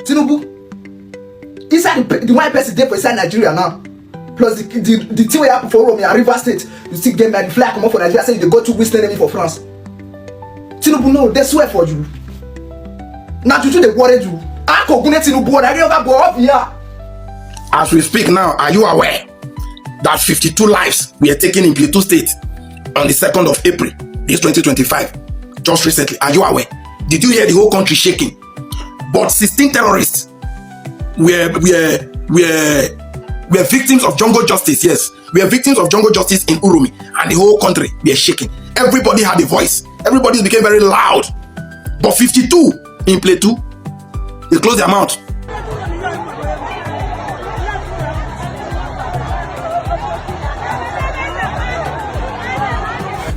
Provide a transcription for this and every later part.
Tinubu. Inside the white person there for inside Nigeria now. Plus the thing we happen for Rome and River State. You still get me the flag come up for Nigeria say they go to West enemy for France. Tinubu no, they swear for you. Now you they worried you. I go gune Tinubu and I don't go up here. As we speak now, are you aware that 52 lives were taken in Plateau State on the 2nd of April, this 2025, just recently? Are you aware? Did you hear the whole country shaking? But 16 terrorists were victims of jungle justice. Yes, we are victims of jungle justice in Urumi, and the whole country were shaking. Everybody had a voice. Everybody became very loud. But 52 in Plateau, they closed their mouth.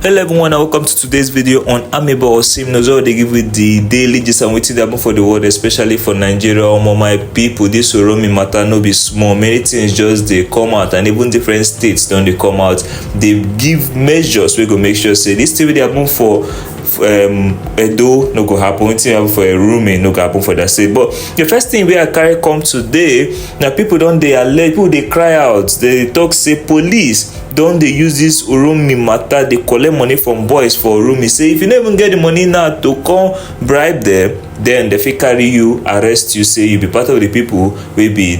Hello everyone and welcome to today's video on Amebo Osim. Nozo they give you the daily gist and wetin dey happen for the world, especially for Nigeria. My people, this Oromi matter no be small. Many things just they come out, and even different states don't they come out. They give measures we go make sure say this thing dey happen for Edo no go happen, wetin happen for Urumi no go happen for that state. But the first thing we I carry come today, now people don't they alert, people they cry out, they talk say police don't they use this Urumi matter, they collect money from boys for Urumi. Say if you never get the money now to come bribe them, then they fit carry you, arrest you, say you be part of the people wey be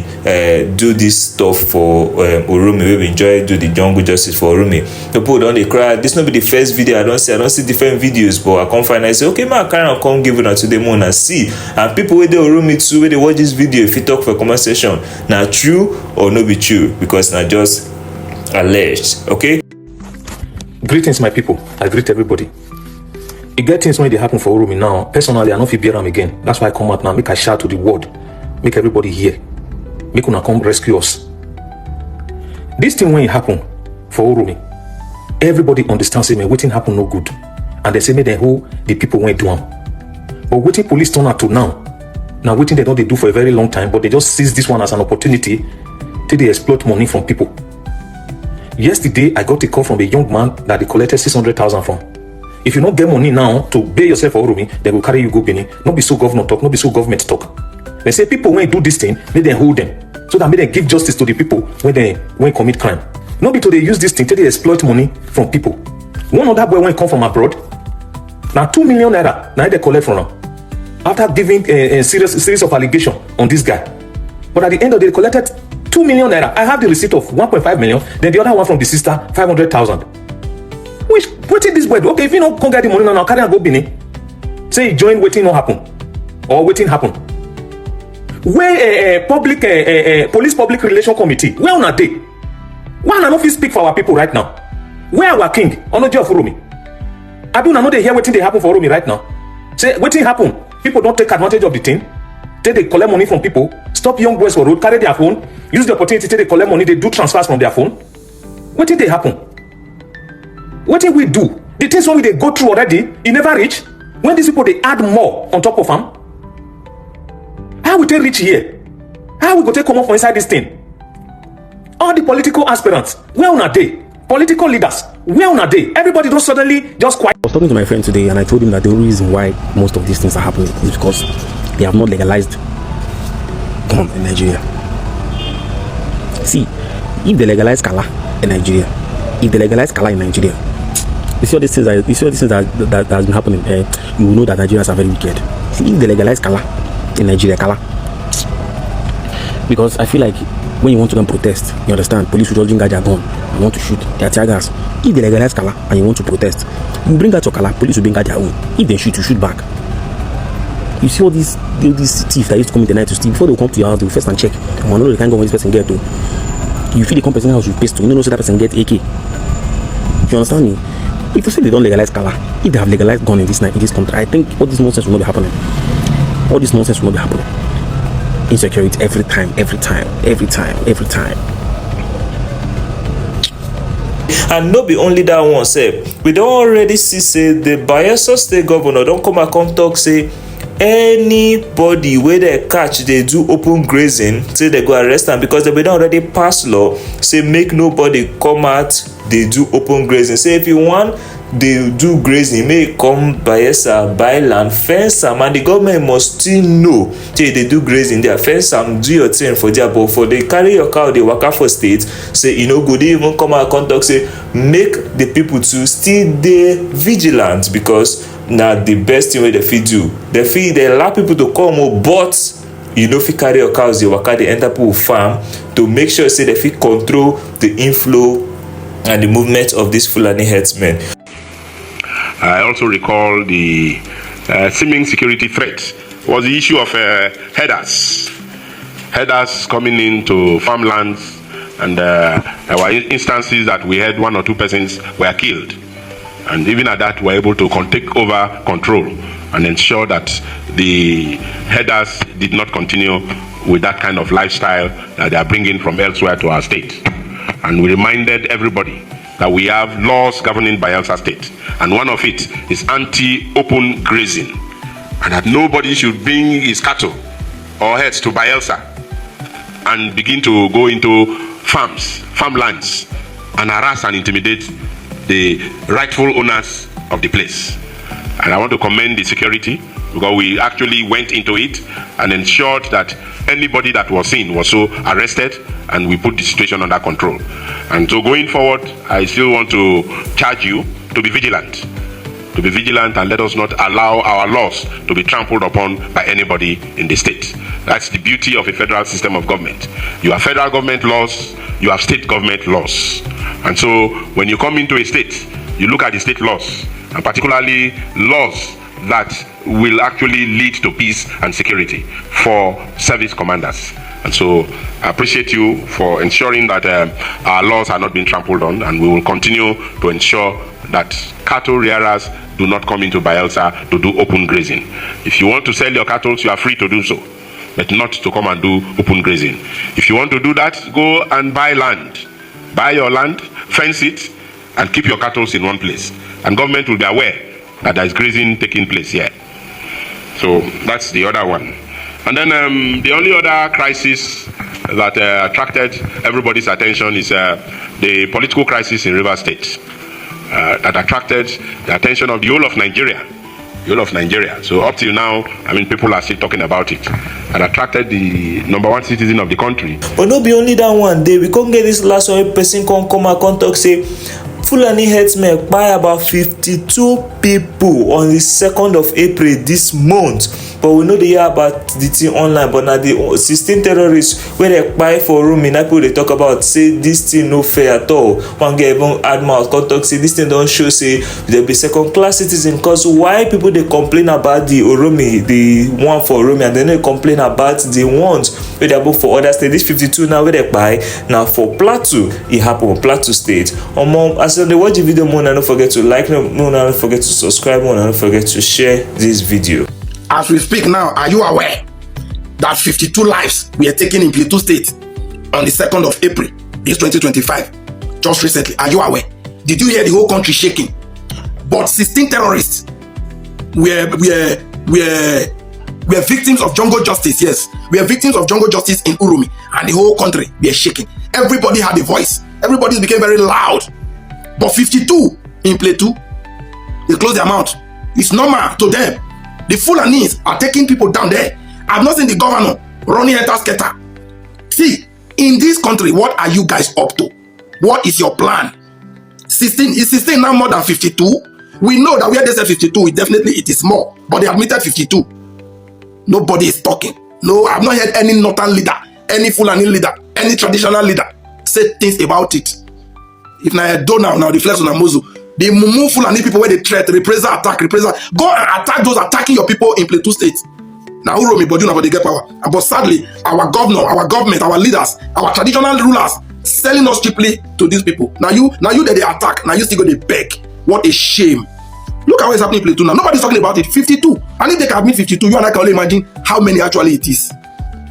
do this stuff for Urumi, wey be enjoy do the jungle justice for Urumi. People don't they cry. This not be the first video I don't see different videos, but I come find I say okay man, carry on come give it to them on and see. And people with the Urumi too, where they watch this video, if you talk for conversation, now true or no be true, because now just alleged. Okay, greetings my people, I greet everybody. You get things when they happen for Urumi now. Personally, I don't feel bear them again. That's why I come out now, make I shout to the world, make everybody hear, make una come rescue us. This thing when it happen for Urumi, everybody understands say me wetin happen no good, and they say me they hold the people when do am. But wetin police turn out to now wetin they don't they do for a very long time, but they just seize this one as an opportunity till they exploit money from people. Yesterday, I got a call from a young man that they collected 600,000 from. If you don't get money now to pay yourself for Urumi, they will carry you go Benin. Not be so governor talk, not be so government talk. They say people when do this thing, may they hold them, so that may they give justice to the people when they commit crime. Not be to they use this thing till they exploit money from people. One other boy when come from abroad, now 2 million naira, now they collect from him after giving a series of allegations on this guy. But at the end of the day, they collected 2 million naira. I have the receipt of 1.5 million. Then the other one from the sister, 500,000. Which waiting this boy? Okay, if you don't come get the money now, carry and go Benin. Say join waiting not happen, or waiting happen. Where public police public relation committee? Where on a day? Why not fit speak for our people right now? Where our king? Onoji of Urumi. I do not know they hear waiting they happen for Urumi right now. Say waiting happen. People don't take advantage of the thing. They collect money from people, stop young boys for road, carry their phone, use the opportunity they collect money, they do transfers from their phone. What did they happen? What did we do? The things when they go through already, it never reach. When these people they add more on top of them, how will they reach here? How we go take come up from inside this thing? All the political aspirants, where on a day? Political leaders, where on a day? Everybody don't suddenly just quiet. I was talking to my friend today and I told him that the only reason why most of these things are happening is because they have not legalized gun in Nigeria. See, if they legalize Kala in Nigeria, you see all these things that has been happening, you will know that Nigerians are very wicked. See, if they legalize Kala in Nigeria, because I feel like when you want to go and protest, you understand, police will just bring out their gun and want to shoot their tear gas. If they legalize Kala and you want to protest, you bring out your Kala, police will bring out their own. If they shoot, you shoot back. You see all these thieves that used to come in the night to steal, before they come to your house, they will first and check. And one know they can't go when this person get to. You feel the come person house with pistol, you know so that person get AK. You understand me? If you say they don't legalize Kala, if they have legalized gun in this country, I think all this nonsense will not be happening. All this nonsense will not be happening. Insecurity every time. And no be only that one, say we don't already see the Bayelsa state governor don't come and come talk say anybody where they catch they do open grazing, say they go arrest them because they don't already pass law say make nobody come out they do open grazing. Say if you want dey do grazing make e come Bayelsa buy land, fence am, and the government must still know say e dey do grazing there, fence am, do your thing for there. But for dey carry your cow dey waka for state, say e no good, even come out come talk say make the people to still dey vigilant, because na the best thing wey dem fit do. Dem fit dey allow people to come o, but you no fit carry your cows dey waka dey enter people farm to make sure say dem fit control the inflow and the movement of these Fulani herdsmen. I also recall the seeming security threat was the issue of herders coming into farmlands, and there were instances that we had 1 or 2 persons were killed, and even at that we were able to take over control and ensure that the herders did not continue with that kind of lifestyle that they are bringing from elsewhere to our state. And we reminded everybody that we have laws governing Bayelsa State, and one of it is anti-open grazing, and that nobody should bring his cattle or herds to Bayelsa and begin to go into farmlands, and harass and intimidate the rightful owners of the place. And I want to commend the security, because we actually went into it and ensured that anybody that was seen was so arrested, and we put the situation under control. And so going forward, I still want to charge you to be vigilant. And let us not allow our laws to be trampled upon by anybody in the state. That's the beauty of a federal system of government. You have federal government laws, you have state government laws. And so when you come into a state, you look at the state laws, and particularly laws that will actually lead to peace and security for service commanders. And so I appreciate you for ensuring that our laws are not being trampled on, and we will continue to ensure that cattle rearers do not come into Bayelsa to do open grazing. If you want to sell your cattle, you are free to do so, but not to come and do open grazing. If you want to do that, go and buy land. Buy your land, fence it, and keep your cattle in one place. And government will be aware that there is grazing taking place here. So that's the other one. And then the only other crisis that attracted everybody's attention is the political crisis in Rivers State. That attracted the attention of the whole of Nigeria. So up till now, I mean, people are still talking about it. And attracted the #1 citizen of the country. But no be only that one day, we can't get this last one person come and talk say Fulani herdsmen kpai about 52 people on the 2nd of April this month. But we know they hear about the thing online, but now the 16 terrorists where they kpai for Rumi, now people they talk about say this thing no fair at all. One guy even add mouth come talk say this thing don't show say there be second-class citizen, because why people they complain about the Oromi, the one for Oromi, and then they complain about the ones where they both for other states. This 52 now where they kpai now for Plateau, it happened Plateau State. As they watch the video, more don't forget to like, more don't forget to subscribe, more don't forget to share this video. As we speak now, are you aware that 52 lives were taken in Plateau State on the 2nd of April, this 2025, just recently? Are you aware? Did you hear the whole country shaking? But 16 terrorists were victims of jungle justice. Yes, we are victims of jungle justice in Urumi, and the whole country were shaking. Everybody had a voice. Everybody became very loud. But 52 in Plateau, they closed their mouth. It's normal to them. The Fulanis are taking people down there. I've not seen the governor running enter skater. See, in this country, what are you guys up to? What is your plan? 16 is 16 now more than 52? We know that where they say 52, it is more, but they admitted 52. Nobody is talking. No, I've not heard any northern leader, any Fulani leader, any traditional leader say things about it. If now I do now the flex on Amozu, the Mumu Fulani people where they threat, reprisal attack, go and attack those attacking your people in Plateau State. Now who wrote me, but you know, they get power. But sadly, our governor, our government, our leaders, our traditional rulers selling us cheaply to these people. Now you that they attack, now you still go they beg. What a shame. Look at what is happening in Plateau now. Nobody's talking about it. 52. And if they can admit 52, you and I can only imagine how many actually it is.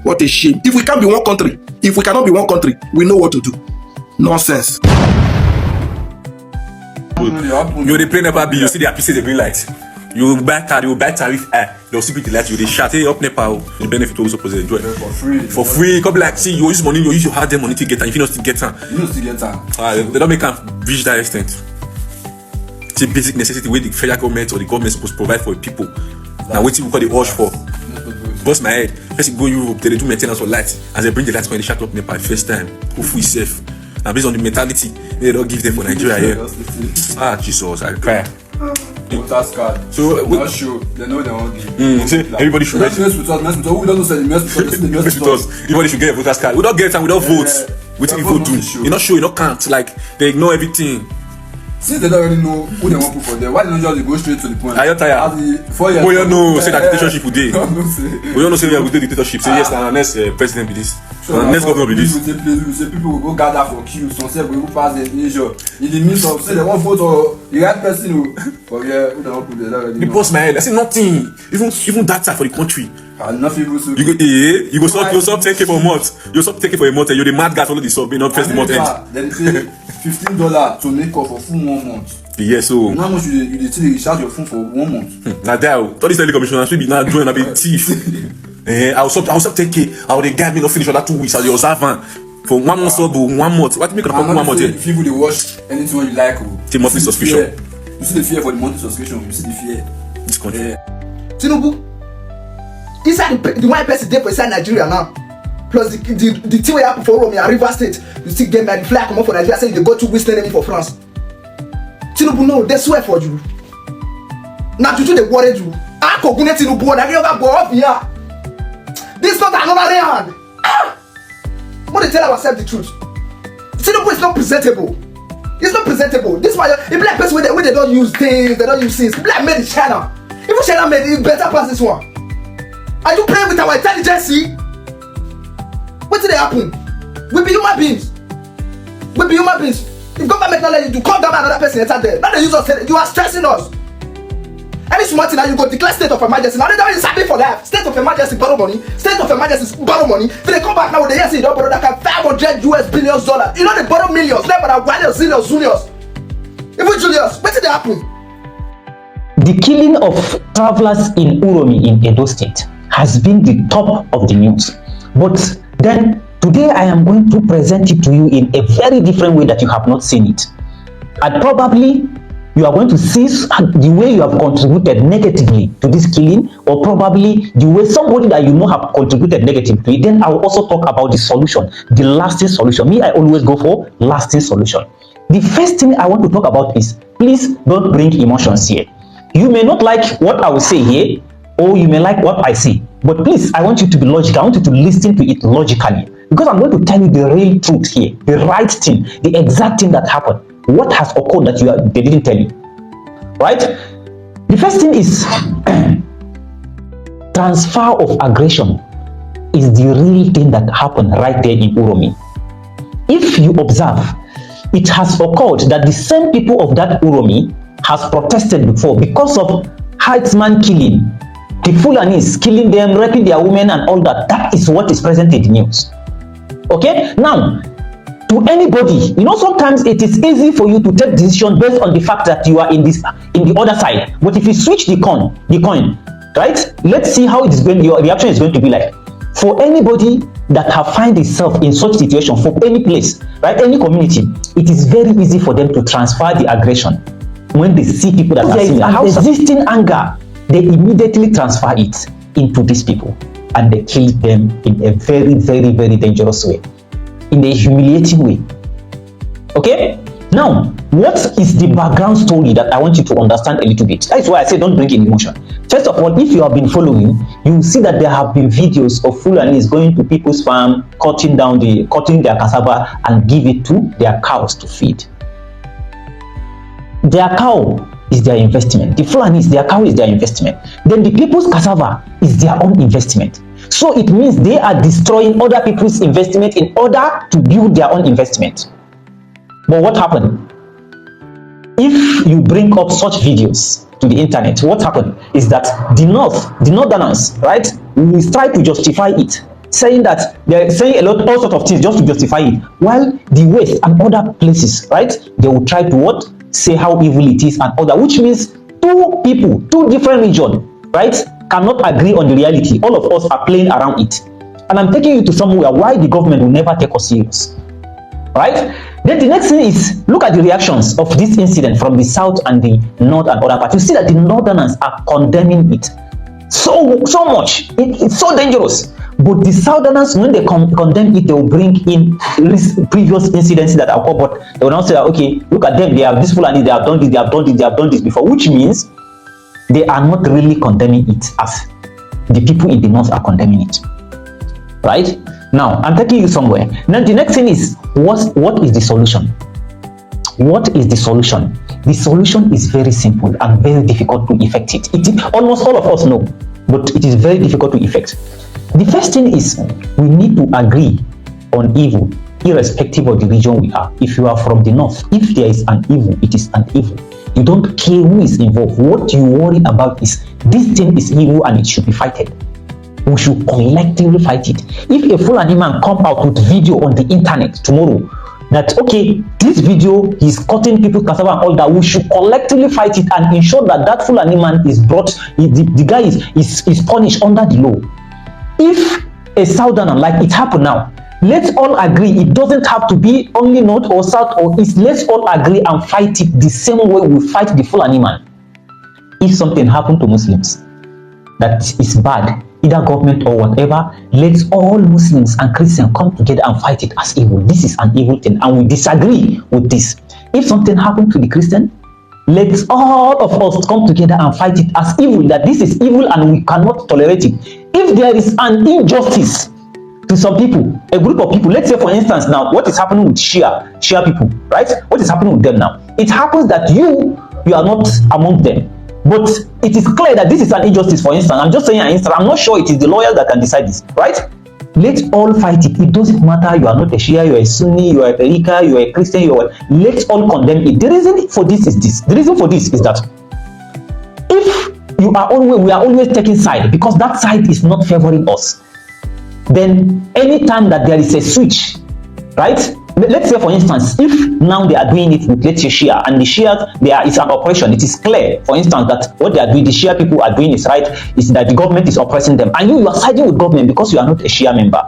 What a shame. If we can't be one country, if we cannot be one country, we know what to do. Nonsense. You they play never be, you see their pieces, the green light. You buy tariff air, they'll see the light, you they shut it up Nepal, the benefit also supposed to enjoy. For free, come like see you use money, you use your hard money to get time. If you not still get time. You don't still get time. They don't make them reach that extent. still basic necessity where the federal government or the government supposed to provide for people. Now waiting we call the urge for. Bust my head. First you go Europe, they do maintenance for lights. As they bring the lights when they shut up Nepal first time. Who free safe. Now based on the mentality, they don't give them for Nigeria here. Jesus, I cry. Voters card. So not sure. They know they won't give. Everybody should mess with us. Who don't know say mess with us? Everybody should get a voters card. We don't get and we don't vote. What do people do? You not sure, you not count. Like they ignore everything. Since they don't already know who they want to put for there, why don't you just go straight to the point? Are you tired? 4 years. We don't know say that dictatorship will day. We don't know say we are going to dictatorship. Say yes, and next president be this. Next governor be this. We say people will go gather for queue. Some say we go pass the measure. In the midst of say they want vote or the right person who yeah, who they want put there already. The boss my head. I say nothing. Even that side for the country. Nothing goes so. You go stop 10K for a month. You stop 10K for a month. You're the mad guy follow the sub. Not first the month end. Then say $15 to make up for full 1 month. Yes, so. How much you still recharge your phone for 1 month? Now that all these telecommissioners should be now join a bit thief. I will stop 10K. I will guide me not finish for that 2 weeks as the observant for 1 month sub 1 month. What make a 1 month? If people they watch anything when you like, the monthly subscription. You see the fear for the monthly subscription. You see the fear. This country. Tinubu, inside the white person there for inside Nigeria now. Plus the thing we happen for Rome and River State, you still get me the flag come up for Nigeria saying they go to Western enemy for France. Tinubu no, they swear for you. Now to do they worry you. I go gune Tinubu and I get go up here. This is not another hand. But they tell ourselves the truth. Tinubu is not presentable. It's not presentable. This why if black person when they don't use things, they don't use things. Black made in China. Even China made it better pass this one. Are you playing with our intelligence? What did they happen? We be human beings. We be human beings. If government not let you to come down another person enter there, now they use us. You are stressing us. Any smart thing now you go declare state of emergency. Now they don't happy for life. State of emergency borrow money. State of emergency borrow money. If they come back now, they hear say you don't borrow that kind $500 billion. You know they borrow millions. Never that $1 zillions, Julius. Even Julius, what did they happen? The killing of travelers in Uromi in Edo State has been the top of the news. But then today I am going to present it to you in a very different way that you have not seen it. And probably you are going to see the way you have contributed negatively to this killing, or probably the way somebody that you know have contributed negatively to it. Then I will also talk about the solution, the lasting solution. Me, I always go for lasting solution. The first thing I want to talk about is, please don't bring emotions here. You may not like what I will say here, or you may like what I say, but please, I want you to be logical. I want you to listen to it logically, because I'm going to tell you the real truth here, the right thing, the exact thing that happened, what has occurred that they didn't tell you, right? The first thing is transfer of aggression is the real thing that happened right there in Uromi. If you observe, it has occurred that the same people of that Uromi has protested before because of Herdsmen killing, the Fulanis killing them, raping their women and all that. That is what is present in the news. Okay, now to anybody, you know, sometimes it is easy for you to take decision based on the fact that you are in the other side. But if you switch the coin, right? Let's see how it is going. Your reaction is going to be like. For anybody that have find itself in such situation, for any place, right, any community, it is very easy for them to transfer the aggression. When they see people that are similar, existing anger, they immediately transfer it into these people and they kill them in a very, very, very dangerous way, in a humiliating way. Okay? Now, what is the background story that I want you to understand a little bit? That's why I say don't bring in emotion. First of all, if you have been following, you will see that there have been videos of Fulanis going to people's farm, cutting their cassava and give it to their cows to feed. Their cow is their investment. The Fulanis, their cow is their investment. Then the people's cassava is their own investment. So it means they are destroying other people's investment in order to build their own investment. But what happened? If you bring up such videos to the internet, what happened is that the northerners, right, will try to justify it, saying that they're saying all sorts of things just to justify it, while the West and other places, right, they will try to say how evil it is and other, which means two different regions, right, cannot agree on the reality. All of us are playing around it. And I'm taking you to somewhere why the government will never take us serious. Right? Then the next thing is, look at the reactions of this incident from the south and the north and other parts. You see that the northerners are condemning it so much. It's so dangerous. But the southerners, when they condemn it, they will bring in previous incidents that are covered. But they will now say, okay, look at them, they have this Fulani, they have done this, they have done this, they have done this before, which means they are not really condemning it as the people in the north are condemning it. Right? Now, I'm taking you somewhere. Now, the next thing is, what is the solution? What is the solution? The solution is very simple and very difficult to effect it. Almost all of us know, but it is very difficult to effect. The first thing is, we need to agree on evil, irrespective of the region we are. If you are from the north, if there is an evil, it is an evil. You don't care who is involved. What you worry about is, this thing is evil and it should be fighted. We should collectively fight it. If a Fulani man come out with video on the internet tomorrow, that okay, this video is cutting people's cassava and all that, we should collectively fight it and ensure that that Fulani man is brought, the guy is punished under the law. If a southerner, like it happened now, let's all agree, it doesn't have to be only north or south or east. Let's all agree and fight it the same way we fight the Fulani man. If something happened to Muslims that is bad, either government or whatever, let's all Muslims and Christians come together and fight it as evil. This is an evil thing and we disagree with this. If something happened to the Christian, let's all of us come together and fight it as evil, that this is evil and we cannot tolerate it. If there is an injustice to some people, a group of people, let's say for instance now, what is happening with Shia people, right? What is happening with them now? It happens that you are not among them, but it is clear that this is an injustice. For instance, I'm just saying an instance, I'm not sure it is the lawyers that can decide this, right? Let's all fight it. It doesn't matter, you are not a Shia, you are a Sunni, you are a Tariqa, you are a Christian, let's all condemn it. The reason for this is this. The reason for this is that if we are always taking side because that side is not favoring us, then anytime that there is a switch, right? Let's say for instance, if now they are doing it with, let's say, Shia, and the Shia, it's an oppression, it is clear, for instance, that what they are doing, the Shia people are doing is right, is that the government is oppressing them, and you are siding with government because you are not a Shia member.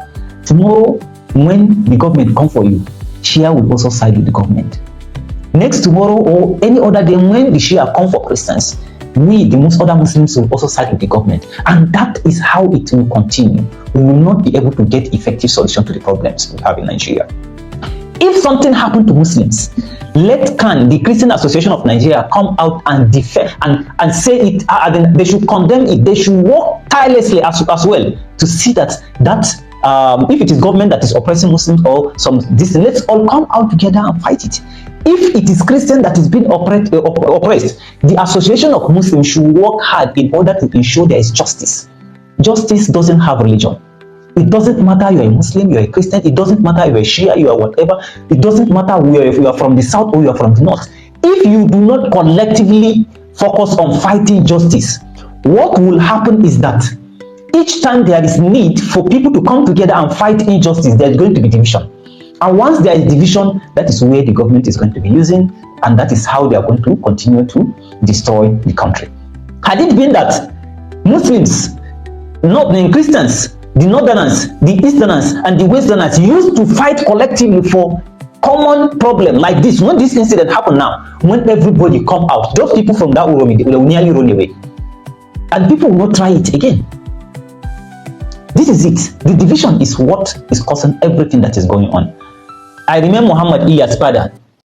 Tomorrow, when the government come for you, Shia will also side with the government. Next tomorrow or any other day, when the Shia come for Christians, we, the most other Muslims, will also side with the government, and that is how it will continue. We will not be able to get effective solution to the problems we have in Nigeria. If something happened to Muslims, let CAN, the Christian Association of Nigeria, come out and defend and say it. They should condemn it. They should work tirelessly as well to see that if it is government that is oppressing Muslims or some this, let's all come out together and fight it. If it is Christian that is being oppressed, the Association of Muslims should work hard in order to ensure there is justice. Justice doesn't have religion. It doesn't matter you are a Muslim, you are a Christian, it doesn't matter you are a Shia, you are whatever, it doesn't matter if you are from the south or you are from the north. If you do not collectively focus on fighting justice, what will happen is that each time there is need for people to come together and fight injustice, there is going to be division. And once there is division, that is where the government is going to be using, and that is how they are going to continue to destroy the country. Had it been that Muslims, not the Christians, the northerners, the easterners, and the westerners used to fight collectively for common problem like this, when this incident happened now, when everybody come out, those people from that Uromi, they will nearly run away. And people will not try it again. This is it. The division is what is causing everything that is going on. I remember Muhammad Ilyas Pada